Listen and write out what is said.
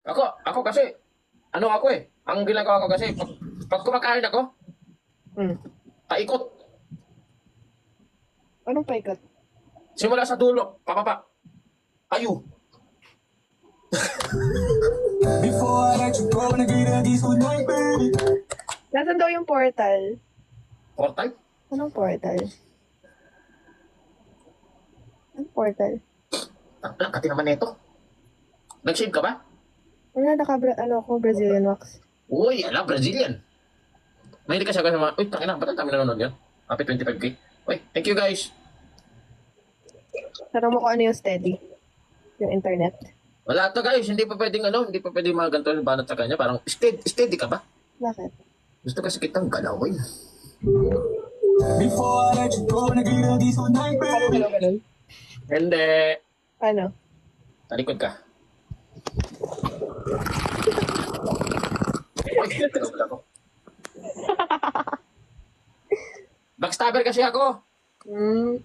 Ako kasi, ano ako eh, ang ginagawa ko kasi, pag kumakain ako, Hmm. paikot. Anong paikot? Simula sa dulo, papapa. Ayu. Before I let you go, nag-ready so night, baby. Nasaan daw yung portal? Portal? Anong portal? Anong portal? Ang kati naman nito. Nag-shave ka ba? Wala, ano ko, Brazilian wax. Uy, ala, Brazilian. Mahilig ka siya kasi mga, uy, tangina, ba't ang dami nanonood yan? Happy 25K. Uy, thank you guys. Tanong mo kung ano yung steady. Yung internet. Wala to guys, hindi pa pwedeng hindi pa pwedeng mga ganito yung banat sa kanya. Parang, steady ka ba? Bakit? Gusto kasi kitang galawin. Before I let you go, nag-ready so night, baby. Ganun. Hindi. Paano? Talikod ka. Uy, tinawag ako. Backstabber kasi ako. Hmm.